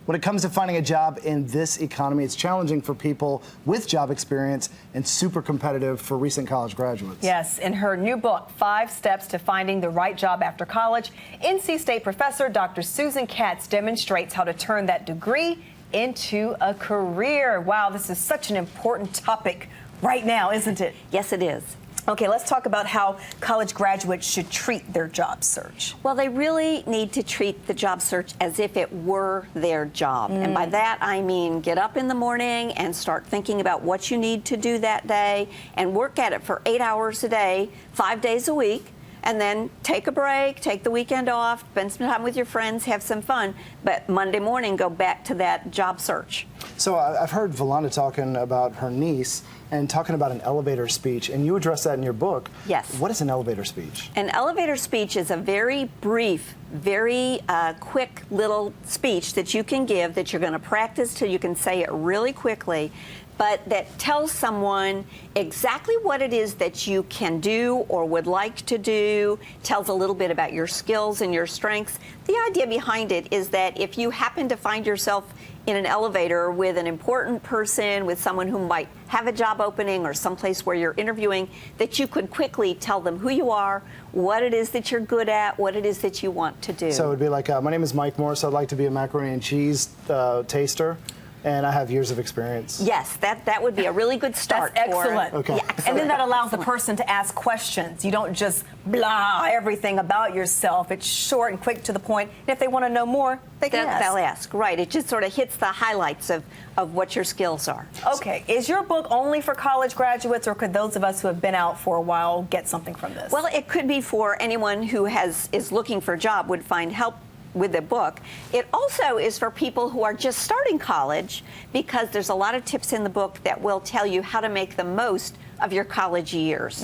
When it comes to finding a job in this economy, it's challenging for people with job experience and super competitive for recent college graduates. Yes, in her new book, 5 Steps to Finding the Right Job After College, NC State professor Dr. Susan Katz demonstrates how to turn that degree into a career. Wow, this is such an important topic right now, isn't it? Yes, it is. Okay, let's talk about how college graduates should treat their job search. Well, they really need to treat the job search as if it were their job. And by that, I mean get up in the morning and start thinking about what you need to do that day and work at it for 8 hours a day, 5 days a week, and then take a break, take the weekend off, spend some time with your friends, have some fun, but Monday morning go back to that job search. So I've heard Valanda talking about her niece and talking about an elevator speech, and you address that in your book. Yes. What is an elevator speech? An elevator speech is a very brief, very quick little speech that you can give that you're going to practice till you can say it really quickly, but that tells someone exactly what it is that you can do or would like to do, tells a little bit about your skills and your strengths. The idea behind it is that if you happen to find yourself in an elevator with an important person, with someone who might have a job opening or someplace where you're interviewing, that you could quickly tell them who you are, what it is that you're good at, what it is that you want to do. So it would be like, my name is Mike Morris, I'd like to be a macaroni and cheese taster, and I have years of experience. Yes, that would be a really good start. That's excellent. Okay. Yeah, And then that allows the person to ask questions. You don't just blah everything about yourself. It's short and quick to the point. And if they want to know more, they can ask. They'll ask, right. It just sort of hits the highlights of what your skills are. Okay, is your book only for college graduates, or could those of us who have been out for a while get something from this? Well, it could be for anyone who is looking for a job, would find help with the book. It also is for people who are just starting college, because there's a lot of tips in the book that will tell you how to make the most of your college years.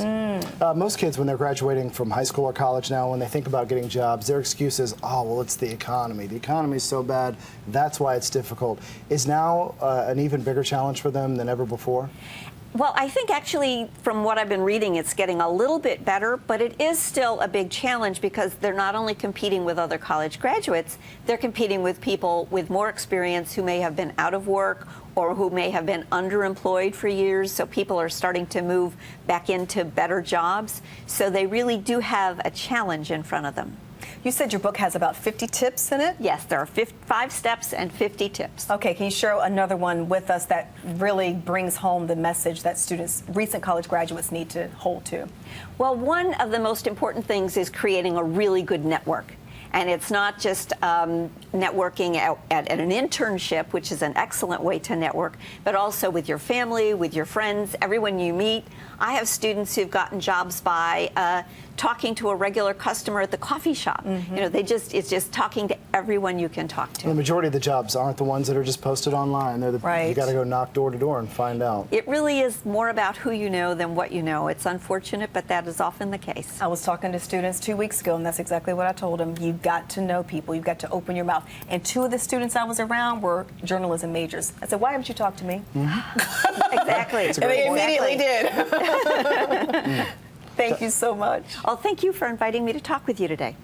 Most kids, when they're graduating from high school or college now, when they think about getting jobs, their excuse is, oh, well, it's the economy. The economy is so bad, that's why it's difficult. Is now an even bigger challenge for them than ever before? Well, I think actually from what I've been reading, it's getting a little bit better, but it is still a big challenge because they're not only competing with other college graduates, they're competing with people with more experience who may have been out of work or who may have been underemployed for years. So people are starting to move back into better jobs. So they really do have a challenge in front of them. You said your book has about 50 tips in it? Yes, there are 5 steps and 50 tips. Okay, can you share another one with us that really brings home the message that students, recent college graduates, need to hold to? Well, one of the most important things is creating a really good network. And it's not just networking at an internship, which is an excellent way to network, but also with your family, with your friends, everyone you meet. I have students who've gotten jobs by talking to a regular customer at the coffee shop. You know, it's just talking to everyone you can talk to. The majority of the jobs aren't the ones that are just posted online. They're Right. You got to go knock door to door and find out. It really is more about who you know than what you know. It's unfortunate, but that is often the case. I was talking to students 2 weeks ago, and that's exactly what I told them. You've got to know people. You've got to open your mouth. And 2 of the students I was around were journalism majors. I said, why haven't you talked to me? Exactly. And they immediately did. Thank you so much. Well, thank you for inviting me to talk with you today.